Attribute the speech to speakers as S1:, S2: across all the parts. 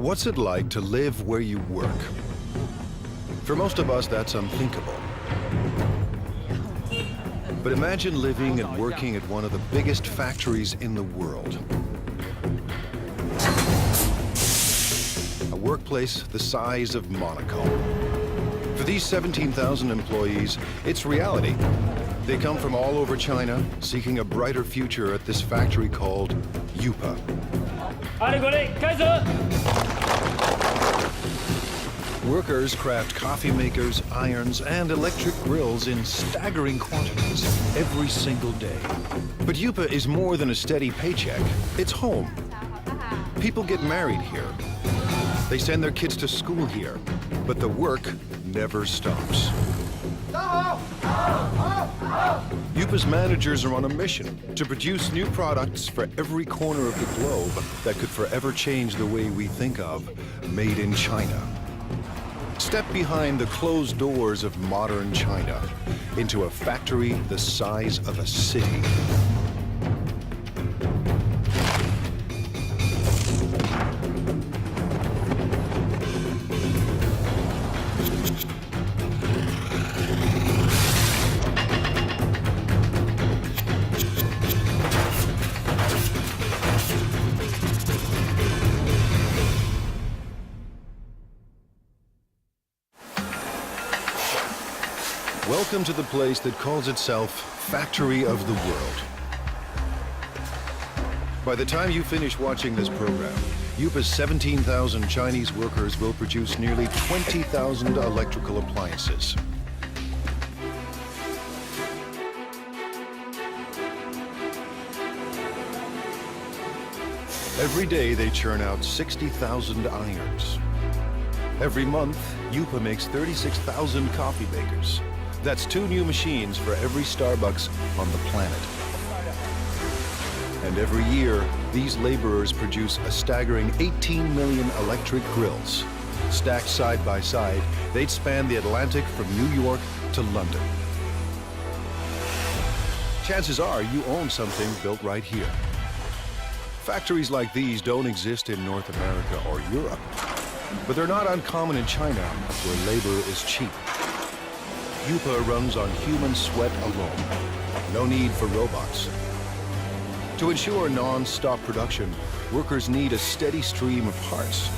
S1: What's it like to live where you work? For most of us, that's unthinkable. But imagine living and working at one of the biggest factories in the world. A workplace the size of Monaco. For these 17,000 employees, it's reality. They come from all over China, seeking a brighter future at this factory called Yupa. Workers craft coffee makers, irons, and electric grills in staggering quantities every single day. But Yupa is more than a steady paycheck. It's home. People get married here. They send their kids to school here. But the work never stops. Yupa's managers are on a mission to produce new products for every corner of the globe that could forever change the way we think of made in China. Step behind the closed doors of modern China into a factory the size of a city. Welcome to the place that calls itself Factory of the World. By the time you finish watching this program, Yupa's 17,000 Chinese workers will produce nearly 20,000 electrical appliances. Every day they churn out 60,000 irons. Every month, Yupa makes 36,000 coffee makers. That's 2 new machines for every Starbucks on the planet. And every year, these laborers produce a staggering 18 million electric grills. Stacked side by side, they'd span the Atlantic from New York to London. Chances are you own something built right here. Factories like these don't exist in North America or Europe, but they're not uncommon in China, where labor is cheap. Yupa runs on human sweat alone. No need for robots. To ensure non-stop production, workers need a steady stream of parts.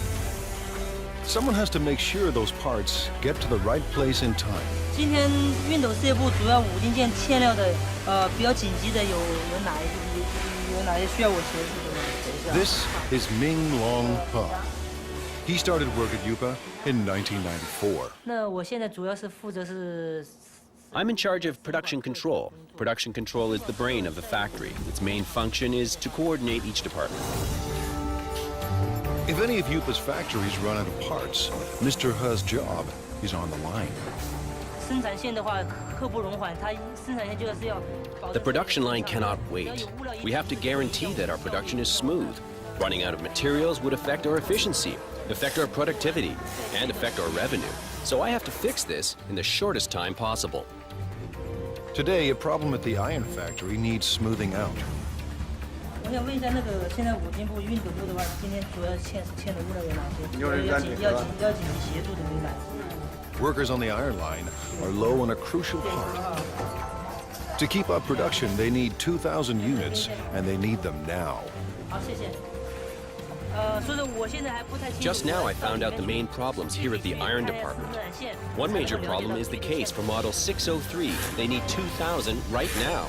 S1: Someone has to make sure those parts get to the right place in time.
S2: 今天熨斗事业部主要5零件欠料的，比较紧急的有哪些需要我协助的？
S1: This is Ming Long He. He started work at Yupa in 1994.
S2: 那我现在主要是负责是。
S3: I'm in charge of production control. Production control is the brain of the factory. Its main function is to coordinate each department.
S1: If any of Yupa's factories run out of parts, Mr. He's job is on the line.
S2: 生产线的话，刻不容缓，它生产线就是要。
S3: The production line cannot wait. We have to guarantee that our production is smooth. Running out of materials would affect our efficiency, affect our productivity, and affect our revenue. So I have to fix this in the shortest time possible.
S1: Today, a problem at the iron factory needs smoothing out.
S2: 我想问一下，那个现在5金部、熨斗部的话，今天主要欠的物料有哪些？要紧急协助的有哪些？
S1: Workers on the iron line are low on a crucial part. To keep up production, they need 2,000 units, and they need them now.
S2: 好，谢谢。
S3: Just now I found out the main problems here at the iron department. One major problem is the case for model 603. They need 2,000 right now.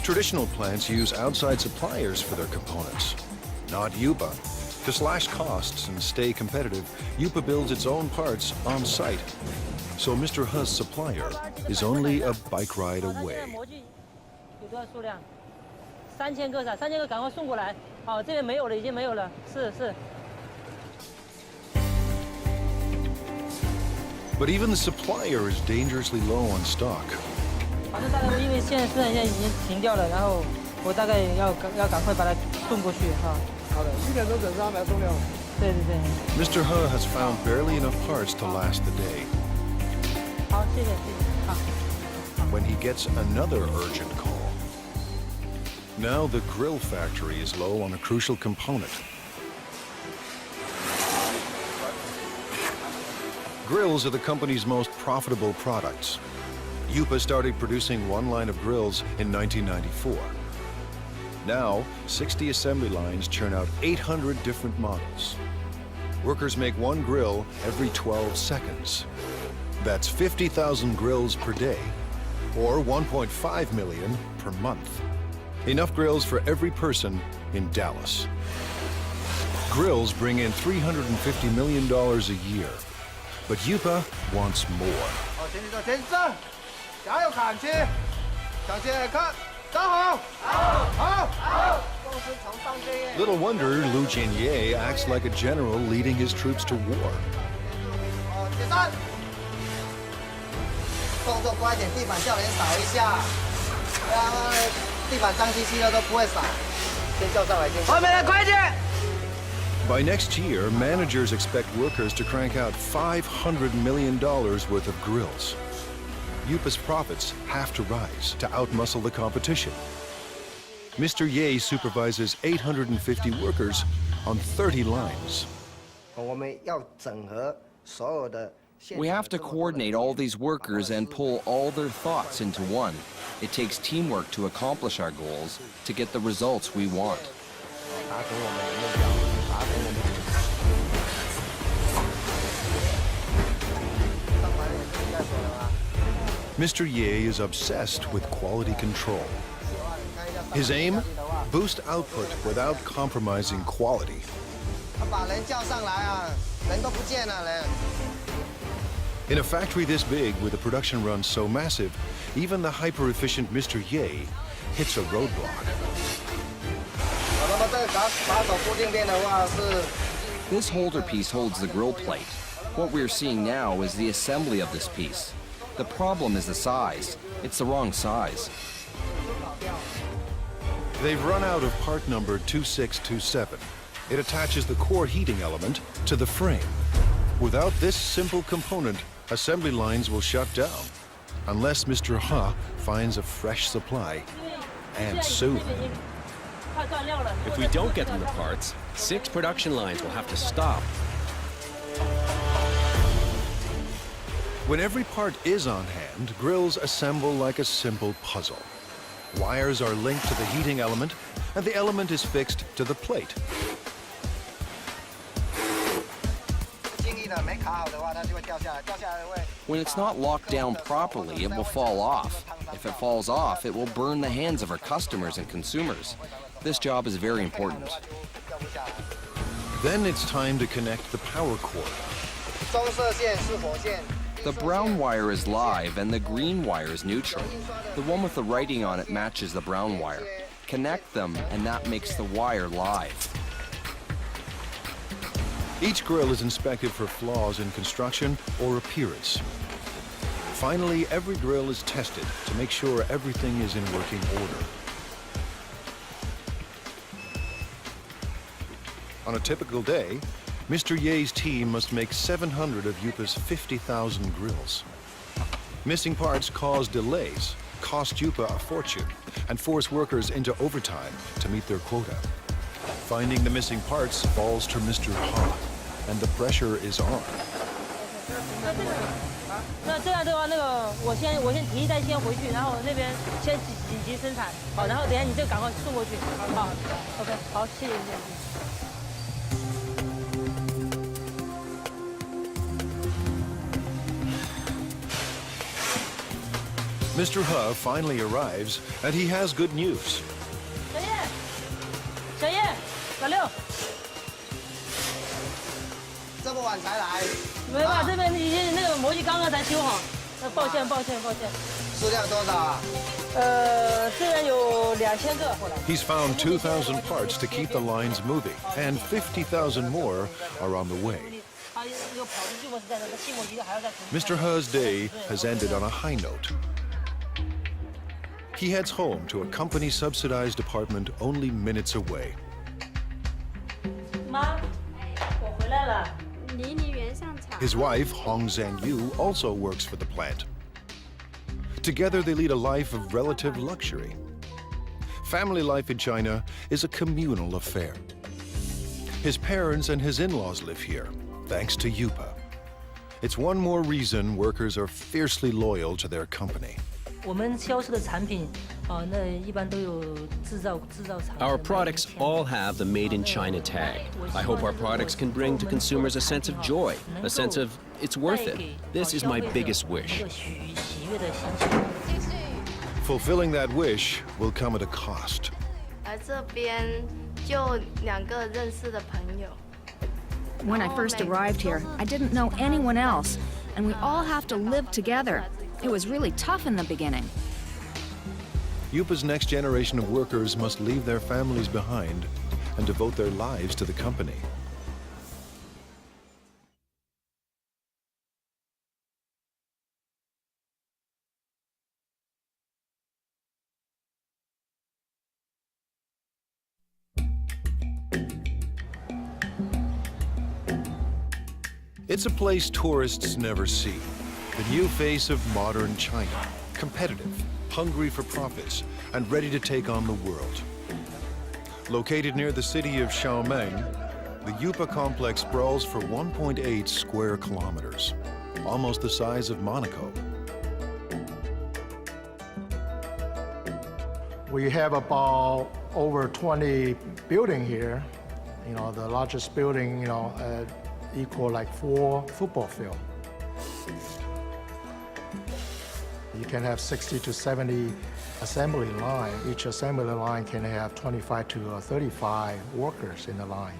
S1: Traditional plants use outside suppliers for their components, not Yupa. To slash costs and stay competitive, Yupa builds its own parts on site. So Mr. He's supplier is only a bike ride away.
S2: 有多少数量？3000个，3000个赶快送过来。好，这边没有了，已经没有了。是。
S1: But even the supplier is dangerously low on stock.
S2: 反正大概因为现在生产线已经停掉了，然后我大概要赶快把它送过去哈。好的，7点钟准时安排送料。对。
S1: Mr. He has found barely enough parts to last the day.
S2: 好，谢谢。好。
S1: When he gets another urgent call. Now the grill factory is low on a crucial component. Grills are the company's most profitable products. Yupa started producing one line of grills in 1994. Now, 60 assembly lines churn out 800 different models. Workers make one grill every 12 seconds. That's 50,000 grills per day, or 1.5 million per month. Enough grills for every person in Dallas. Grills bring in $350 million a year, but Yupa wants more. Little wonder Lu Jinye acts like a general leading his troops to war. By next year, managers expect workers to crank out $500 million worth of grills. Yupa's profits have to rise to outmuscle the competition. Mr. Ye supervises 850 workers on 30 lines.
S4: We have to coordinate all these workers and pull all their thoughts into one. It takes teamwork to accomplish our goals, to get the results we want.
S1: Mr. Ye is obsessed with quality control. His aim? Boost output without compromising quality. In a factory this big, with a production run so massive, even the hyper-efficient Mr. Ye hits a roadblock.
S4: This holder piece holds the grill plate. What we're seeing now is the assembly of this piece. The problem is the size. It's the wrong size.
S1: They've run out of part number 2627. It attaches the core heating element to the frame. Without this simple component, assembly lines will shut down, unless Mr. Ha finds a fresh supply, and soon.
S3: If we don't get them the parts, 6 production lines will have to stop.
S1: When every part is on hand, grills assemble like a simple puzzle. Wires are linked to the heating element, and the element is fixed to the plate.
S4: When it's not locked down properly, it will fall off. If it falls off, it will burn the hands of our customers and consumers. This job is very important.
S1: Then it's time to connect the power cord.
S4: The brown wire is live and the green wire is neutral. The one with the writing on it matches the brown wire. Connect them and that makes the wire live.
S1: Each grill is inspected for flaws in construction or appearance. Finally, every grill is tested to make sure everything is in working order. On a typical day, Mr. Ye's team must make 700 of Yupa's 50,000 grills. Missing parts cause delays, cost Yupa a fortune, and force workers into overtime to meet their quota. Finding the missing parts falls to Mr. Ha, and the pressure is on.
S2: 那这样的话，我先提一袋先回去，然后那边先紧急生产，好，然后等一下你这个赶快送过去，好 ，OK， 好，谢谢谢谢。
S1: Mr. Ha finally arrives, and he has good news.
S2: 小叶，老六，
S5: 这么晚才来？
S2: 没办法，这边已经那个模具刚刚才修好，抱歉。
S5: 数量多少啊？
S2: 这边有2000个。
S1: He's found 2,000 parts to keep the lines moving, and 50,000 more are on the way. Mr. Ha's day has ended on a high note. He heads home to a company-subsidized apartment only minutes away.
S2: 妈，我回来了。
S1: His wife, Hong Zhangyu, also works for the plant. Together, they lead a life of relative luxury. Family life in China is a communal affair. His parents and his in-laws live here, thanks to Yupa. It's one more reason workers are fiercely loyal to their company.
S2: 我们销售的产品，那一般都有制造厂。
S3: Our products all have the Made in China tag. I hope our products can bring to consumers a sense of joy, a sense of it's worth it. This is my biggest wish.
S1: Fulfilling that wish will come at a cost.
S6: 而这边就2个认识的朋友。
S7: When I first arrived here, I didn't know anyone else, and we all have to live together. It was really tough in the beginning.
S1: Yupa's next generation of workers must leave their families behind and devote their lives to the company. It's a place tourists never see. The new face of modern China, competitive, hungry for profits, and ready to take on the world. Located near the city of Xiaomeng, the Yupa complex sprawls for 1.8 square kilometers, almost the size of Monaco.
S8: We have about over 20 buildings here. You know, the largest building, equal like 4 football fields. You can have 60 to 70 assembly line. Each assembly line can have 25 to 35 workers in the line.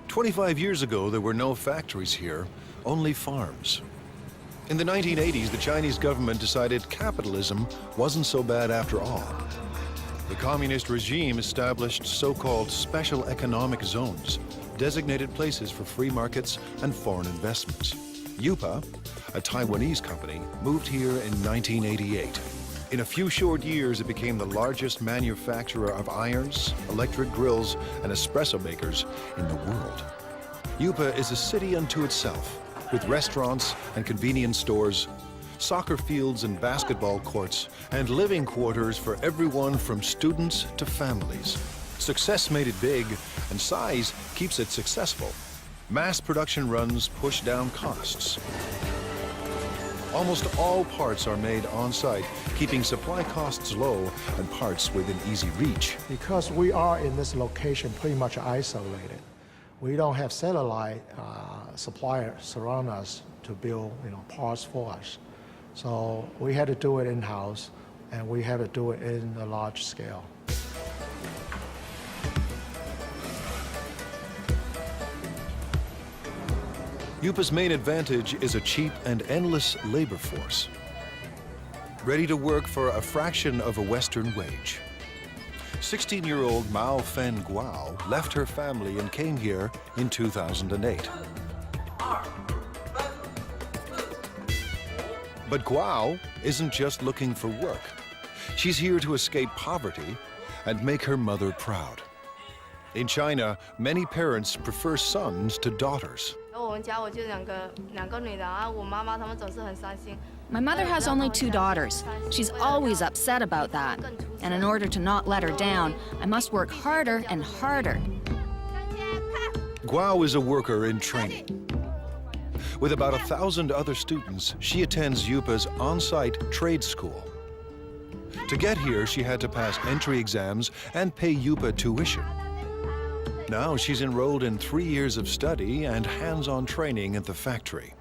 S1: 25 years ago, there were no factories here, only farms. In the 1980s, the Chinese government decided capitalism wasn't so bad after all. The communist regime established so-called special economic zones, designated places for free markets and foreign investments. Yupa, a Taiwanese company, moved here in 1988. In a few short years, it became the largest manufacturer of irons, electric grills, and espresso makers in the world. Yupa is a city unto itself, with restaurants and convenience stores, soccer fields and basketball courts, and living quarters for everyone from students to families. Success made it big, and size keeps it successful. Mass production runs push down costs. Almost all parts are made on-site, keeping supply costs low and parts within easy reach.
S8: Because we are in this location pretty much isolated, we don't have satellite suppliers surround us to build parts for us. So we had to do it in-house, and we had to do it in a large scale.
S1: Yupa's main advantage is a cheap and endless labor force, ready to work for a fraction of a Western wage. 16-year-old Mao Fen Guao left her family and came here in 2008. But Guao isn't just looking for work. She's here to escape poverty and make her mother proud. In China, many parents prefer sons to daughters.
S7: My mother has only 2 daughters. She's always upset about that. And in order to not let her down, I must work harder and harder.
S1: Guao is a worker in training. With about 1,000 other students, she attends Yupa's on-site trade school. To get here, she had to pass entry exams and pay Yupa tuition. Now she's enrolled in 3 years of study and hands-on training at the factory.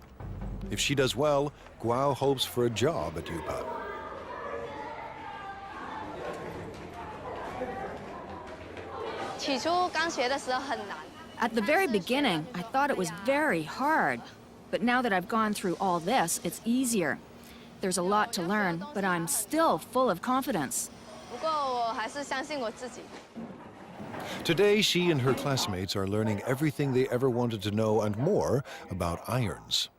S1: If she does well, Guao hopes for a job at Yupa.
S7: At the very beginning, I thought it was very hard. But now that I've gone through all this, it's easier. There's a lot to learn, but I'm still full of confidence.
S1: Today, she and her classmates are learning everything they ever wanted to know and more about irons.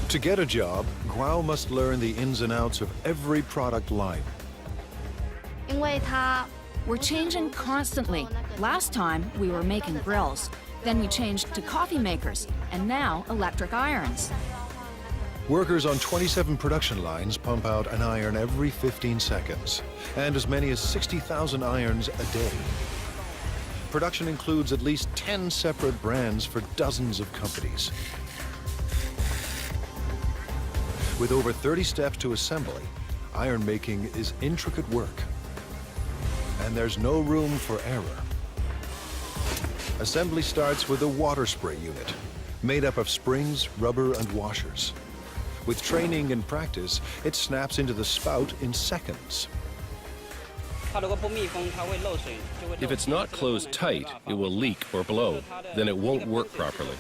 S1: To get a job, Guao must learn the ins and outs of every product line.
S7: We're changing constantly. Last time, we were making grills. Then we changed to coffee makers, and now electric irons.
S1: Workers on 27 production lines pump out an iron every 15 seconds, and as many as 60,000 irons a day. Production includes at least 10 separate brands for dozens of companies. With over 30 steps to assembly, iron making is intricate work. And there's no room for error. Assembly starts with a water spray unit, made up of springs, rubber, and washers. With training and practice, it snaps into the spout in seconds.
S3: If it's not closed tight, it will leak or blow. Then it won't work properly.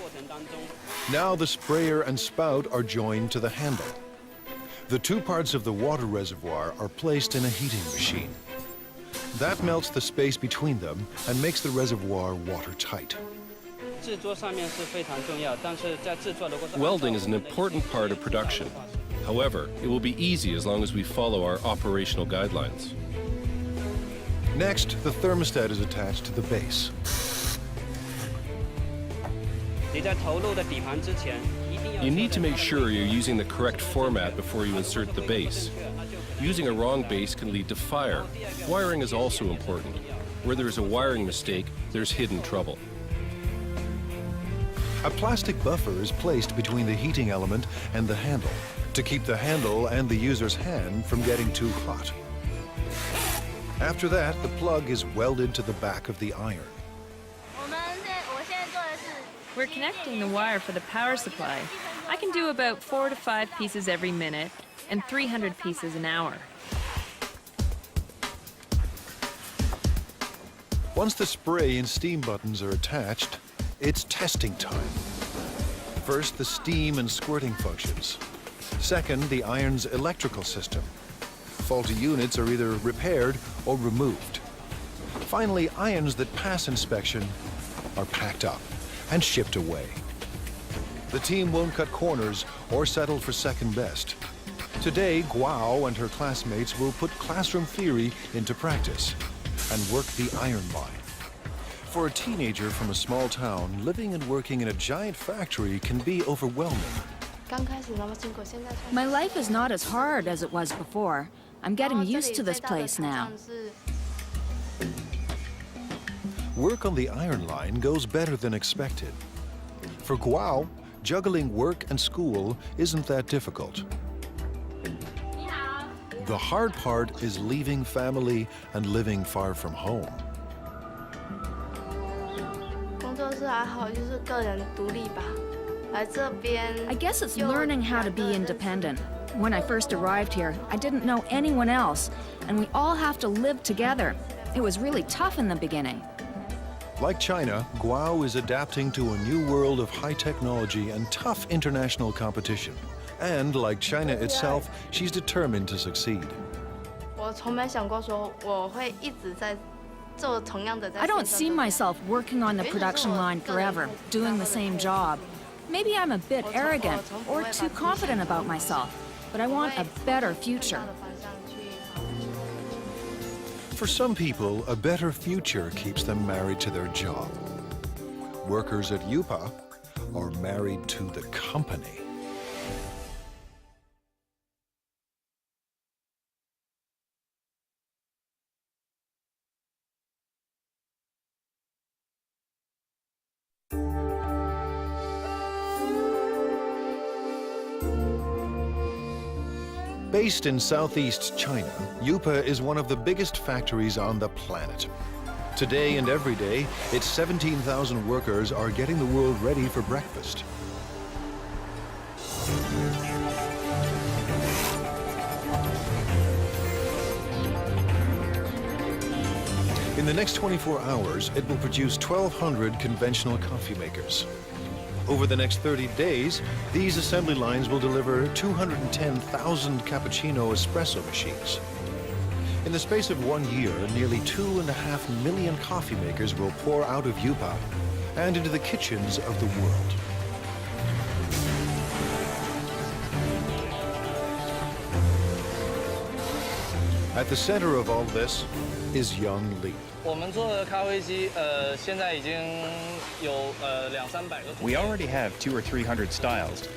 S1: Now the sprayer and spout are joined to the handle. The two parts of the water reservoir are placed in a heating machine. That melts the space between them and makes the reservoir watertight.
S3: Welding is an important part of production. However, it will be easy as long as we follow our operational guidelines.
S1: Next, the thermostat is attached to the base.
S3: You need to make sure you're using the correct format before you insert the base. Using a wrong base can lead to fire. Wiring is also important. Where there is a wiring mistake, there's hidden trouble.
S1: A plastic buffer is placed between the heating element and the handle to keep the handle and the user's hand from getting too hot. After that, the plug is welded to the back of the iron.
S9: We're connecting the wire for the power supply. I can do about 4 to 5 pieces every minute and 300 pieces an hour.
S1: Once the spray and steam buttons are attached, it's testing time. First, the steam and squirting functions. Second, the iron's electrical system. Faulty units are either repaired or removed. Finally, irons that pass inspection are packed up and shipped away. The team won't cut corners or settle for second best. Today, Guo and her classmates will put classroom theory into practice and work the iron line. For a teenager from a small town, living and working in a giant factory can be overwhelming.
S7: My life is not as hard as it was before. I'm getting used to this place now.
S1: Work on the iron line goes better than expected. For Guo, juggling work and school isn't that difficult. The hard part is leaving family and living far from home.
S7: I guess it's learning how to be independent. When I first arrived here, I didn't know anyone else, and we all have to live together. It was really tough in the beginning.
S1: Like China, Guo is adapting to a new world of high technology and tough international competition. And like China itself, she's determined to succeed.
S6: I
S7: don't see myself working on the production line forever, doing the same job. Maybe I'm a bit arrogant or too confident about myself, but I want a better future.
S1: For some people, a better future keeps them married to their job. Workers at UPA are married to the company. Based in southeast China, UPA is one of the biggest factories on the planet. Today and every day, its 17,000 workers are getting the world ready for breakfast. In the next 24 hours, it will produce 1,200 conventional coffee makers. Over the next 30 days, these assembly lines will deliver 210,000 cappuccino espresso machines. In the space of 1 year, nearly 2.5 million coffee makers will pour out of UPA and into the kitchens of the world. At the center of all this is young Lee.
S10: We already have 200 or 300 styles,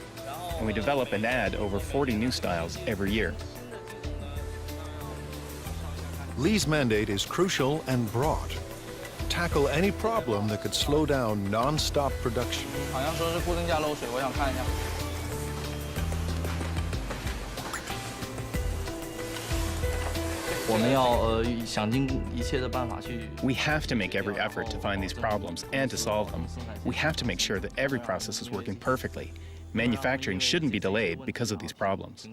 S10: and we develop and add over 40 new styles every year.
S1: Lee's mandate is crucial and broad. Tackle any problem that could slow down non-stop production.
S10: We have to make every effort to find these problems and to solve them. We have to make sure that every process is working perfectly. Manufacturing shouldn't be delayed because of these problems.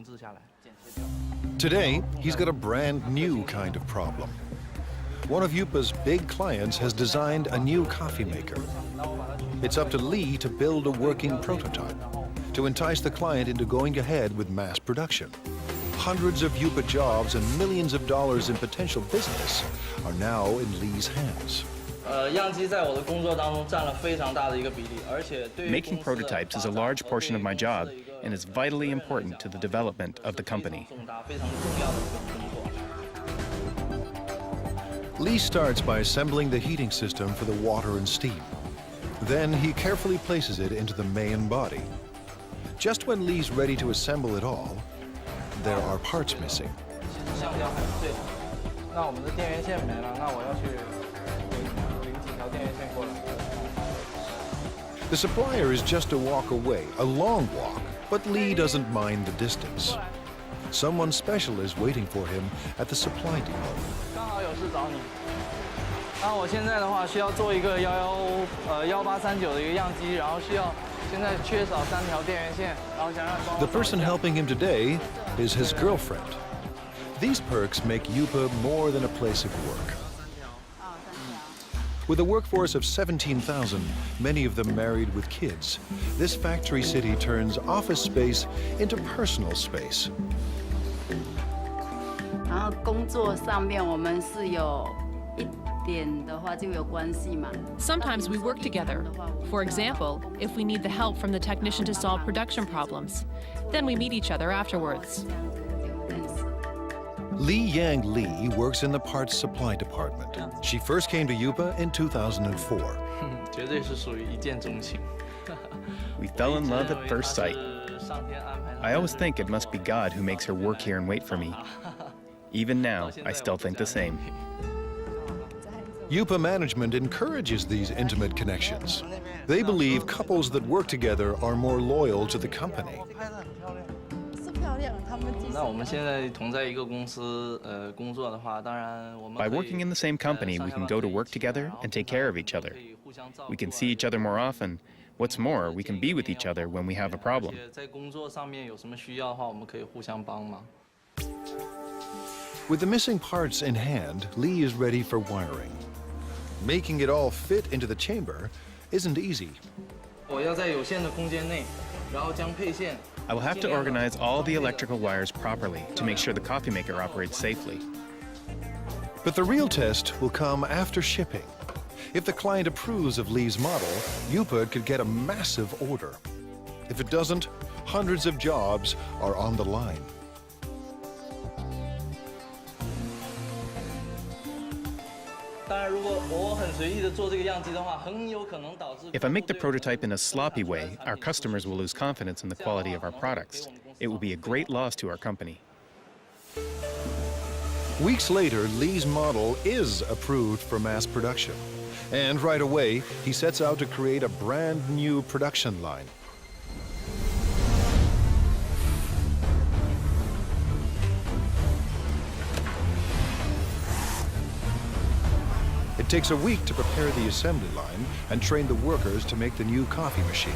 S1: Today, he's got a brand new kind of problem. One of Yupa's big clients has designed a new coffee maker. It's up to Lee to build a working prototype to entice the client into going ahead with mass production. Hundreds of Yupa jobs and millions of dollars in potential business are now in Lee's hands.
S10: Making prototypes is a large portion of my job and is vitally important to the development of the company.
S1: Lee starts by assembling the heating system for the water and steam. Then he carefully places it into the main body. Just when Lee's ready to assemble it all, there are parts missing. The supplier is just a walk away, a long walk, but Lee doesn't mind the distance. Someone special is waiting for him at the supply depot. The person helping him today is his girlfriend. These perks make Yupa more than a place of work. With a workforce of 17,000, many of them married with kids, this factory city turns office space into personal space.
S11: Sometimes we work together. For example, if we need the help from the technician to solve production problems, then we meet each other afterwards.
S1: Li Yang Lee works in the parts supply department. She first came to Yupa in 2004.
S10: We fell in love at first sight. I always think it must be God who makes her work here and wait for me. Even now, I still think the same.
S1: Yupa management encourages these intimate connections. They believe couples that work together are more loyal to the company.
S10: By working in the same company, we can go to work together and take care of each other. We can see each other more often. What's more, we can be with each other when we have a problem.
S1: With the missing parts in hand, Lee is ready for wiring. Making it all fit into the chamber isn't easy.
S10: I will have to organize all the electrical wires properly to make sure the coffee maker operates safely.
S1: But the real test will come after shipping. If the client approves of Lee's model, Yupa could get a massive order. If it doesn't, hundreds of jobs are on the line.
S10: If I make the prototype in a sloppy way, our customers will lose confidence in the quality of our products. It will be a great loss to our company.
S1: Weeks later, Lee's model is approved for mass production. And right away, he sets out to create a brand new production line. It takes a week to prepare the assembly line and train the workers to make the new coffee machine.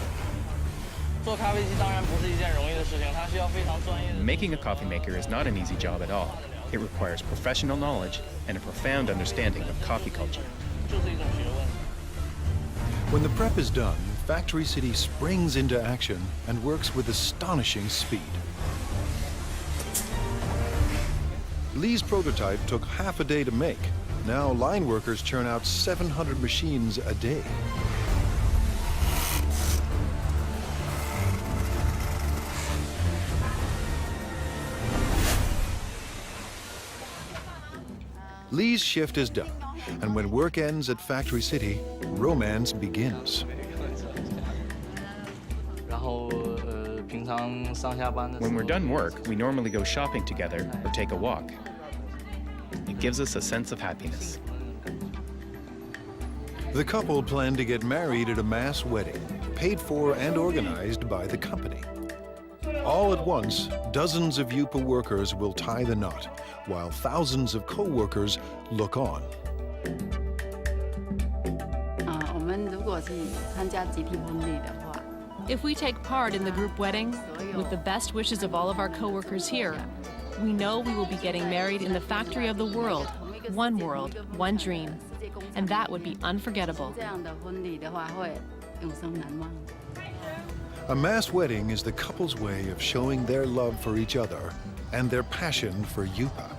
S10: Making a coffee maker is not an easy job at all. It requires professional knowledge and a profound understanding of coffee culture.
S1: When the prep is done, Factory City springs into action and works with astonishing speed. Lee's prototype took half a day to make. Now line workers churn out 700 machines a day. Lee's shift is done, and when work ends at Factory City, romance begins.
S10: When we're done work, we normally go shopping together or take a walk. It gives us a sense of happiness.
S1: The couple plan to get married at a mass wedding, paid for and organized by the company. All at once, dozens of Yupa workers will tie the knot, while thousands of co-workers look on.
S11: If we take part in the group wedding, with the best wishes of all of our co-workers here, we know we will be getting married in the factory of the world, one dream. And that would be unforgettable.
S1: A mass wedding is the couple's way of showing their love for each other and their passion for Yupa.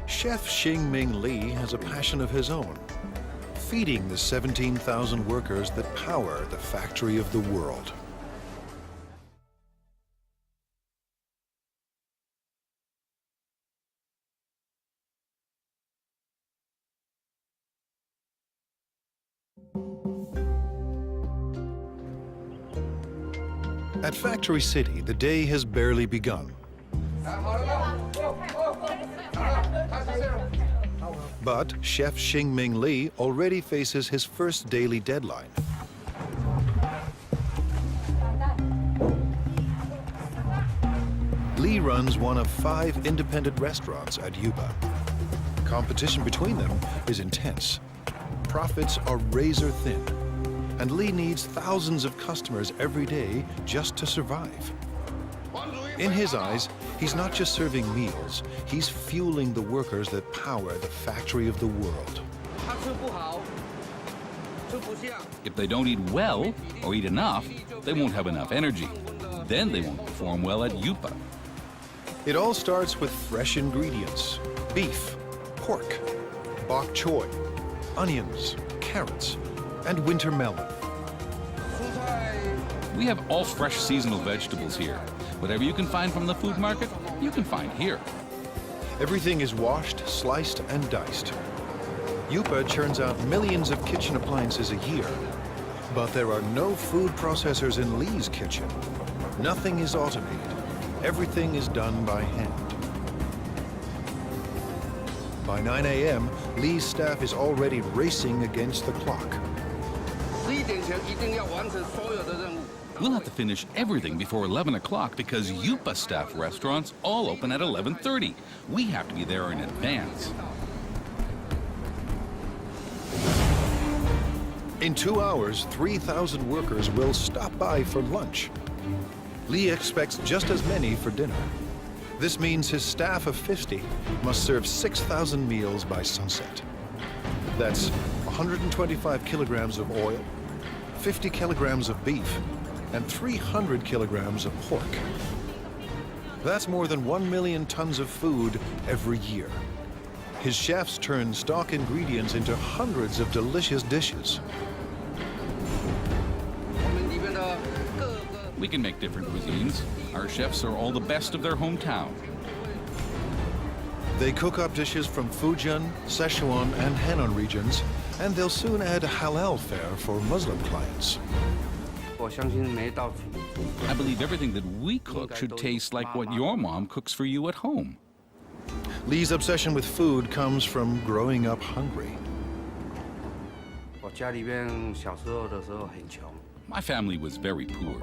S1: Chef Xingming Li has a passion of his own, feeding the 17,000 workers that power the factory of the world. At Factory City, the day has barely begun. But Chef Xingming Li already faces his first daily deadline. Li runs one of 5 independent restaurants at Yupa. Competition between them is intense. Profits are razor thin, and Li needs thousands of customers every day just to survive. In his eyes, he's not just serving meals, he's fueling the workers that power the factory of the world.
S12: If they don't eat well or eat enough, they won't have enough energy. Then they won't perform well at Yupa.
S1: It all starts with fresh ingredients: beef, pork, bok choy, onions, carrots, and winter melon.
S12: We have all fresh seasonal vegetables here. Whatever you can find from the food market, you can find here.
S1: Everything is washed, sliced, and diced. Yupa churns out millions of kitchen appliances a year. But there are no food processors in Li's kitchen. Nothing is automated. Everything is done by hand. By 9 a.m., Li's staff is already racing against the clock.
S12: We'll have to finish everything before 11 o'clock because Yupa staff restaurants all open at 11:30. We have to be there in advance.
S1: In 2 hours, 3,000 workers will stop by for lunch. Li expects just as many for dinner. This means his staff of 50 must serve 6,000 meals by sunset. That's 125 kilograms of oil, 50 kilograms of beef, and 300 kilograms of pork. That's more than 1 million tons of food every year. His chefs turn stock ingredients into hundreds of delicious dishes.
S12: We can make different cuisines. Our chefs are all the best of their hometown.
S1: They cook up dishes from Fujian, Sichuan, and Henan regions, and they'll soon add halal fare for Muslim clients.
S12: I believe everything that we cook should taste like what your mom cooks for you at home.
S1: Li's obsession with food comes from growing up hungry.
S12: My family was very poor.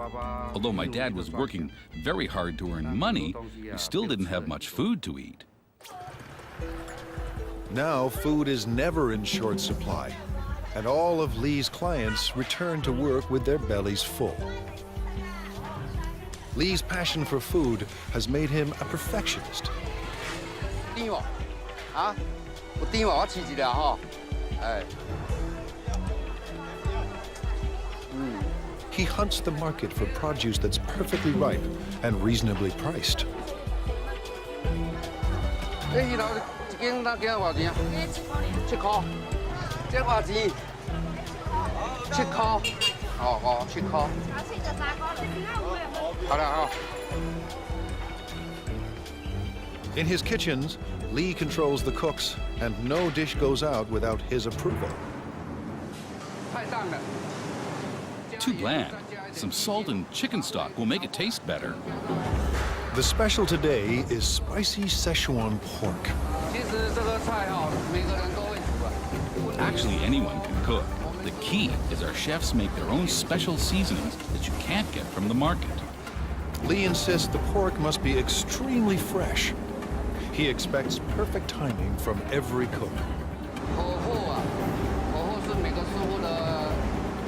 S12: Although my dad was working very hard to earn money, we still didn't have much food to eat.
S1: Now, food is never in short supply, and all of Li's clients return to work with their bellies full. Li's passion for food has made him a perfectionist. He hunts the market for produce that's perfectly ripe and reasonably priced. In his kitchens, Lee controls the cooks, and no dish goes out without his approval.
S12: Too bland. Some salt and chicken stock will make it taste better.
S1: The special today is spicy Szechuan pork.
S12: Actually, anyone can cook. The key is our chefs make their own special seasonings that you can't get from the market.
S1: Lee insists the pork must be extremely fresh. He expects perfect timing from every cook.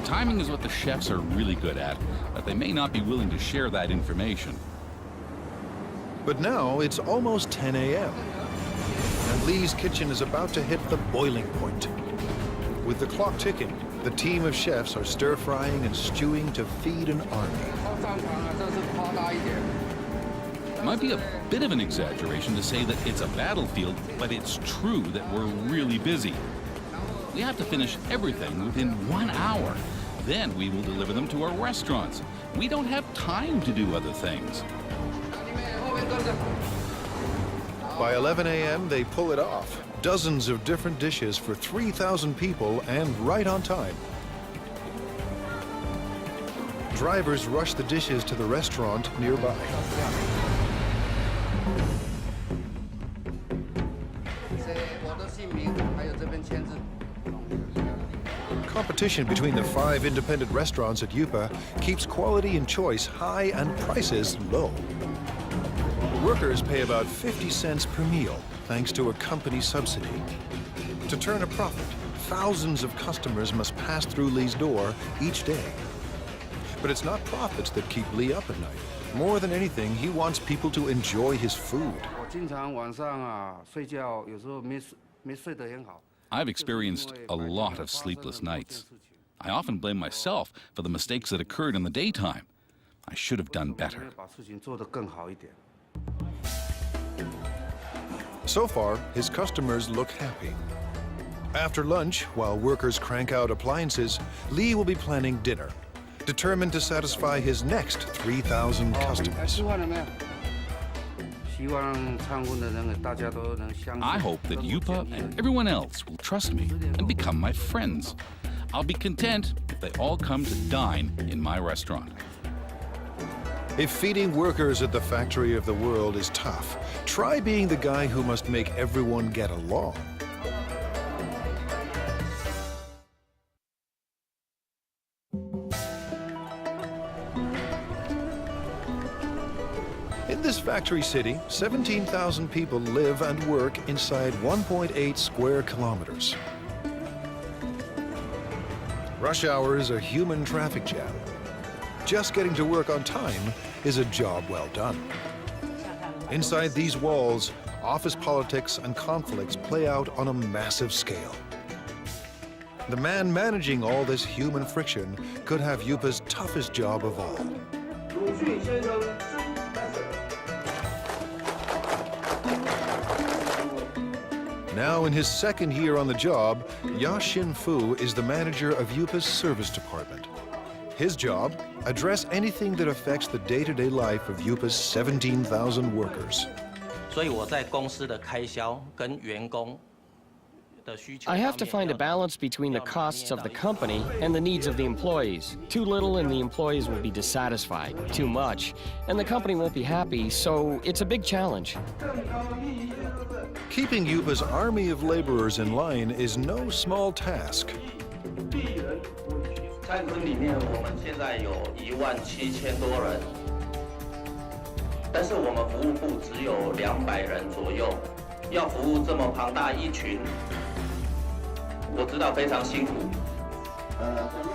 S12: Timing is what the chefs are really good at, but they may not be willing to share that information.
S1: But now it's almost 10 a.m. and Lee's kitchen is about to hit the boiling point. With the clock ticking, the team of chefs are stir-frying and stewing to feed an army.
S12: It might be a bit of an exaggeration to say that it's a battlefield, but it's true that we're really busy. We have to finish everything within 1 hour. Then we will deliver them to our restaurants. We don't have time to do other things.
S1: By 11 a.m., they pull it off. Dozens of different dishes for 3,000 people and right on time. Drivers rush the dishes to the restaurant nearby. Competition between the 5 independent restaurants at Yupa keeps quality and choice high and prices low. Workers pay about 50 cents per meal, thanks to a company subsidy. To turn a profit, thousands of customers must pass through Lee's door each day. But it's not profits that keep Lee up at night. More than anything, he wants people to enjoy his food.
S12: I've experienced a lot of sleepless nights. I often blame myself for the mistakes that occurred in the daytime. I should have done better.
S1: So far, his customers look happy. After lunch, while workers crank out appliances, Lee will be planning dinner, determined to satisfy his next 3,000 customers.
S12: I hope that Yupa and everyone else will trust me and become my friends. I'll be content if they all come to dine in my restaurant.
S1: If feeding workers at the factory of the world is tough, try being the guy who must make everyone get along. In this factory city, 17,000 people live and work inside 1.8 square kilometers. Rush hour is a human traffic jam. Just getting to work on time is a job well done. Inside these walls, office politics and conflicts play out on a massive scale. The man managing all this human friction could have Yupa's toughest job of all. Now in his second year on the job, Ya Xin-fu is the manager of Yupa's service department. His job, address anything that affects the day-to-day life of Yupa's 17,000 workers.
S13: I have to find a balance between the costs of the company and the needs of the employees. Too little and the employees will be dissatisfied. Too much and the company won't be happy, so it's a big challenge.
S1: Keeping Yupa's army of laborers in line is no small task.
S14: 餐厅里面我们现在有17000多人，但是我们服务部只有200人左右，要服务这么庞大一群，我知道非常辛苦。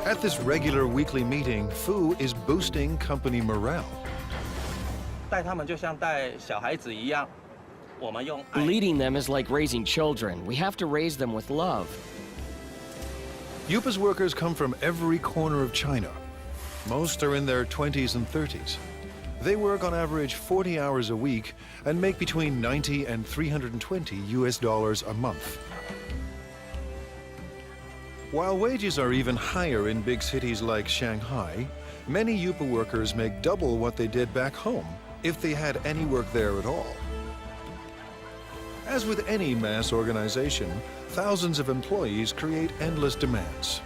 S1: At this regular weekly meeting, Fu is boosting company morale.
S14: 带他们就像带小孩子一样，我们用爱。
S13: Leading them is like raising children. We have to raise them with love.
S1: Yupa's workers come from every corner of China. Most are in their 20s and 30s. They work on average 40 hours a week and make between $90 and $320 US a month. While wages are even higher in big cities like Shanghai, many Yupa workers make double what they did back home if they had any work there at all. As with any mass organization, thousands of employees create endless demands.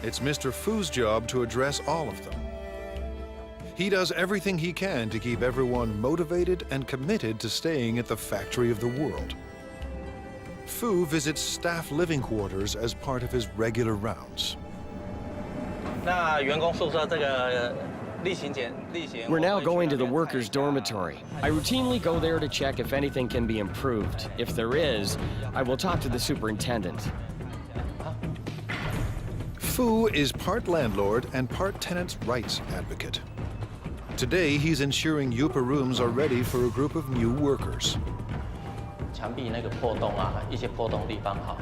S1: It's Mr. Fu's job to address all of them. He does everything he can to keep everyone motivated and committed to staying at the factory of the world. Fu visits staff living quarters as part of his regular rounds.
S13: We're now going to the workers' dormitory. I routinely go there to check if anything can be improved. If there is, I will talk to the superintendent.
S1: Fu is part landlord and part tenants' rights advocate. Today, he's ensuring Yupa rooms are ready for a group of new workers.
S14: 墙壁那个破洞啊，一些破洞地方哈，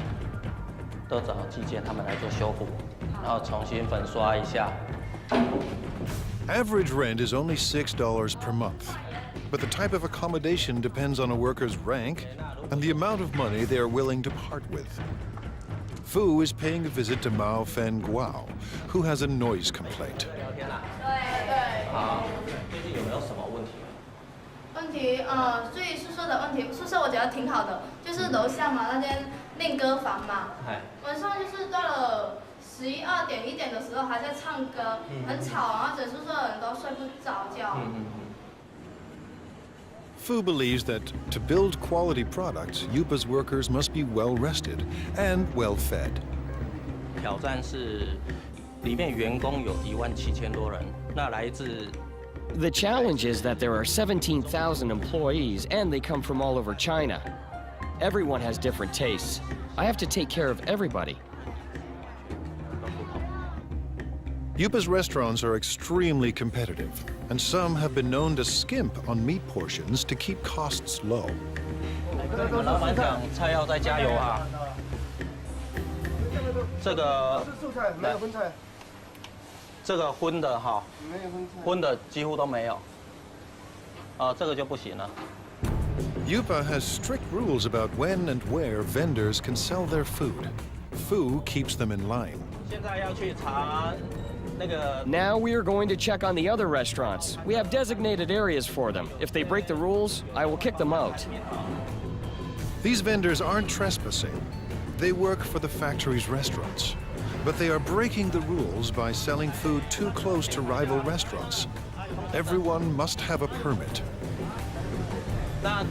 S14: 都找技建他们来做修补，然后重新粉刷一下。
S1: Average rent is only $6 per month, but the type of accommodation depends on a worker's rank and the amount of money they are willing to part with. Fu is paying a visit to Mao Fen Guao, who has a noise complaint.
S14: 最近有没有什么问题？
S6: 问题，所以宿舍的问题，宿舍我觉得挺好的，就是楼下嘛那间练歌房嘛，晚上就是到了11、2点、1点的时候还在唱歌，很吵，然后整宿舍的人都睡不着觉。
S1: Fu believes that to build quality products, Yupa's workers must be well rested and well fed.
S14: 挑战是，里面员工有17000多人，那来自。
S13: The challenge is that there are 17,000 employees and they come from all over China. Everyone has different tastes. I have to take care of everybody.
S1: Yupa's restaurants are extremely competitive, and some have been known to skimp on meat portions to keep costs low.
S14: 老板讲菜要再加油啊！这个没有荤菜，这个荤的哈，没有荤菜，荤的几乎都没有。这个就不行了。
S1: Yupa has strict rules about when and where vendors can sell their food. Fu keeps them in line.
S14: 现在要去查。
S13: Now we are going to check on the other restaurants. We have designated areas for them. If they break the rules, I will kick them out.
S1: These vendors aren't trespassing. They work for the factory's restaurants. But they are breaking the rules by selling food too close to rival restaurants. Everyone must have a permit.
S14: 那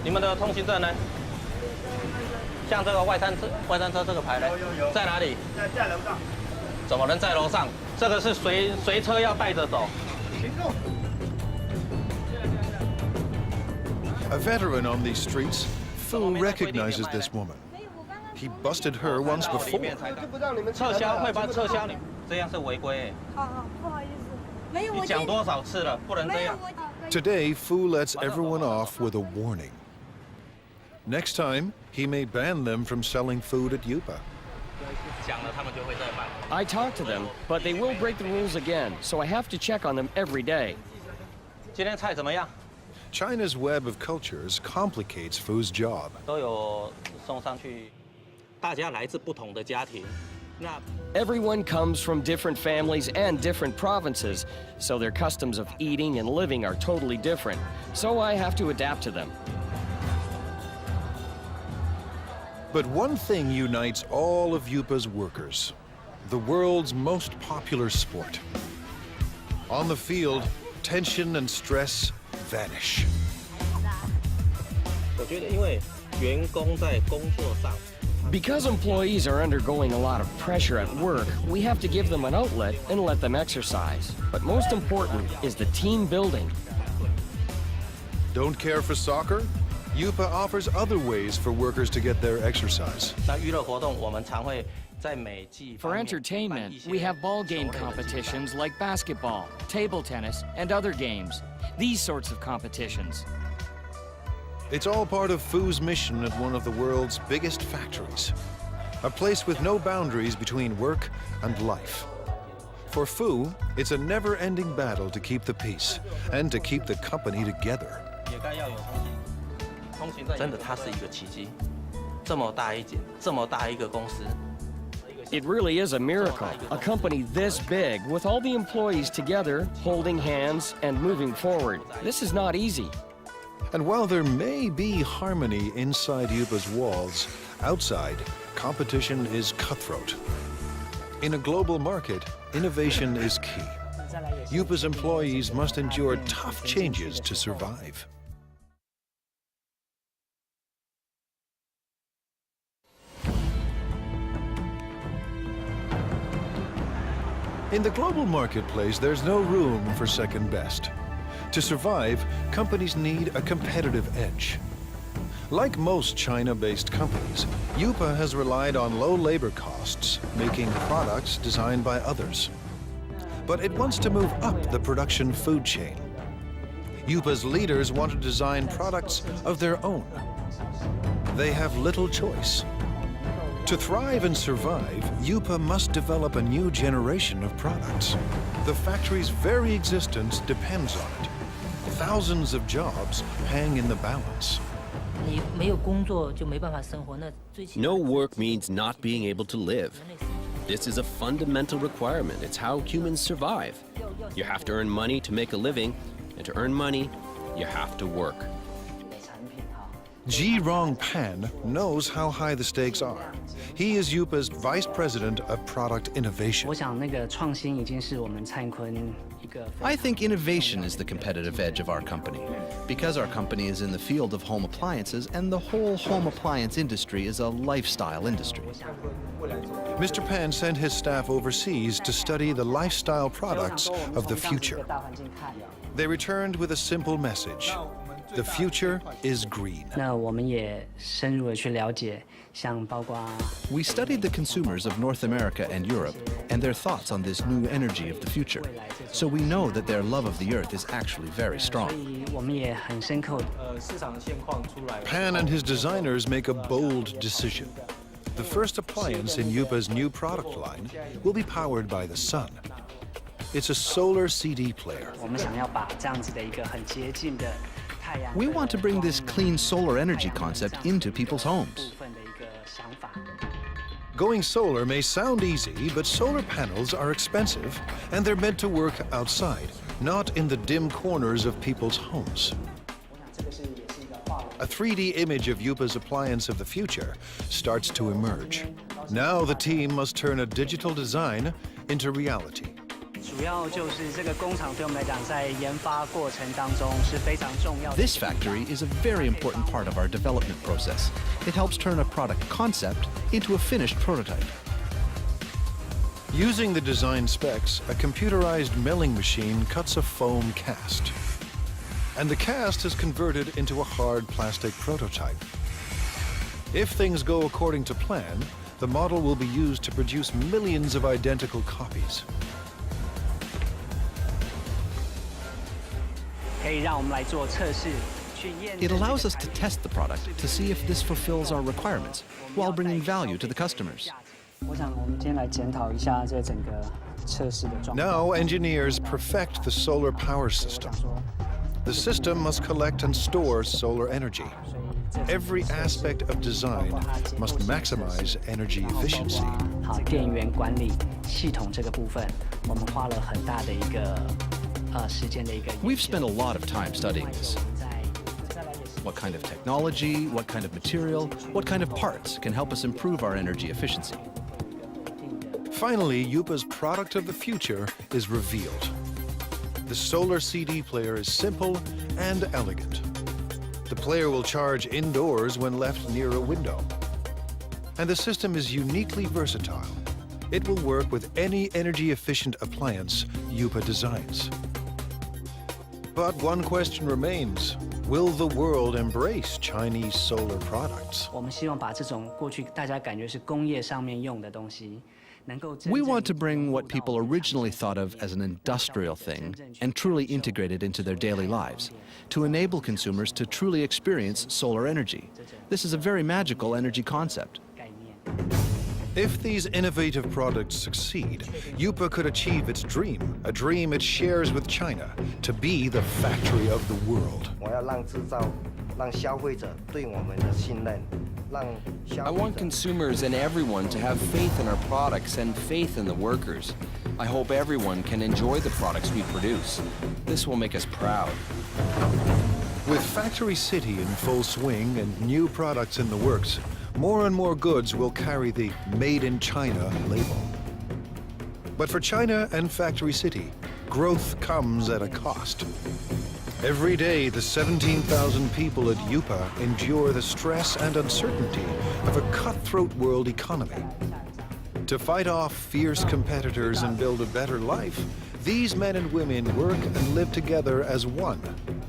S14: 你们的通行证呢？像这个外餐车这个牌呢，在哪里？在楼上。怎么能在楼上？这个是随车要带着走。
S1: A veteran on these streets, Fu recognizes this woman. He busted her once before.
S14: 撤销会把撤销你，这样是违规。
S2: 不好意思，
S14: 你讲多少次了，不能这样。
S1: Today, Fu lets everyone off with a warning. Next time, he may ban them from selling food at Yupa.
S13: I talk to them, but they will break the rules again, so I have to check on them every day.
S14: 今天菜怎么样？
S1: China's web of cultures complicates Fu's job.
S14: 都有送上去，大家来自不同的家庭。那
S13: Everyone comes from different families and different provinces, so their customs of eating and living are totally different. So I have to adapt to them.
S1: But one thing unites all of Yupa's workers: the world's most popular sport. On the field, tension and stress vanish.
S14: 我觉得，因为员工在工作上。
S13: Because employees are undergoing a lot of pressure at work, we have to give them an outlet and let them exercise. But most important is the team building.
S1: Don't care for soccer? Yupa offers other ways for workers to get their exercise.
S15: For entertainment, we have ball game competitions like basketball, table tennis, and other games. These sorts of competitions.
S1: It's all part of Fu's mission at one of the world's biggest factories. A place with no boundaries between work and life. For Fu, it's a never-ending battle to keep the peace and to keep the company together.
S14: 真的，它是一个奇迹。这么大一间，这么大一个公司。
S13: It really is a miracle. A company this big, with all the employees together, holding hands and moving forward. This is not easy.
S1: And while there may be harmony inside Yupa's walls, outside, competition is cutthroat. In a global market, innovation is key. Yupa's employees must endure tough changes to survive. In the global marketplace, there's no room for second best. To survive, companies need a competitive edge. Like most China-based companies, Yupa has relied on low labor costs, making products designed by others. But it wants to move up the production food chain. Yupa's leaders want to design products of their own. They have little choice. To thrive and survive, Yupa must develop a new generation of products. The factory's very existence depends on it. Thousands of jobs hang in the balance.
S3: No work means not being able to live. This is a fundamental requirement. It's how humans survive. You have to earn money to make a living, and to earn money, you have to work.
S1: Ji-Rong Pan knows how high the stakes are. He is Yupa's Vice President of Product Innovation.
S16: I think innovation is the competitive edge of our company, because our company is in the field of home appliances, and the whole home appliance industry is a lifestyle industry.
S1: Mr. Pan sent his staff overseas to study the lifestyle products of the future. They returned with a simple message. The future is green.
S16: We studied the consumers of North America and Europe and their thoughts on this new energy of the future. So we know that their love of the earth is actually very strong.
S1: Pan and his designers make a bold decision. The first appliance in Yupa's new product line will be powered by the sun. It's a solar CD player.
S16: We want to bring this clean solar energy concept into people's homes.
S1: Going solar may sound easy, but solar panels are expensive, and they're meant to work outside, not in the dim corners of people's homes. A 3D image of Yupa's appliance of the future starts to emerge. Now the team must turn a digital design into reality.
S16: This factory is a very important part of our development process. It helps turn a product concept into a finished prototype.
S1: Using the design specs, a computerized milling machine cuts a foam cast. And the cast is converted into a hard plastic prototype. If things go according to plan, the model will be used to produce millions of identical copies.
S16: It allows us to test the product to see if this fulfills our requirements while bringing value to the customers.
S1: Now engineers perfect the solar power system. The system must collect and store solar energy. Every aspect of design must maximize energy efficiency.
S16: We've spent a lot of time studying this. What kind of technology, what kind of material, what kind of parts can help us improve our energy efficiency?
S1: Finally, Yupa's product of the future is revealed. The solar CD player is simple and elegant. The player will charge indoors when left near a window. And the system is uniquely versatile. It will work with any energy-efficient appliance Yupa designs. But one question remains. Will the world embrace Chinese solar products?
S16: We want to bring what people originally thought of as an industrial thing and truly integrate it into their daily lives, to enable consumers to truly experience solar energy. This is a very magical energy concept.
S1: If these innovative products succeed, Yupa could achieve its dream, a dream it shares with China, to be the factory of the world.
S4: I want consumers and everyone to have faith in our products and faith in the workers. I hope everyone can enjoy the products we produce. This will make us proud.
S1: With Factory City in full swing and new products in the works, more and more goods will carry the Made in China label. But for China and Factory City, growth comes at a cost. Every day, the 17,000 people at Yupa endure the stress and uncertainty of a cutthroat world economy. To fight off fierce competitors and build a better life, these men and women work and live together as one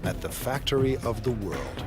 S1: at the factory of the world.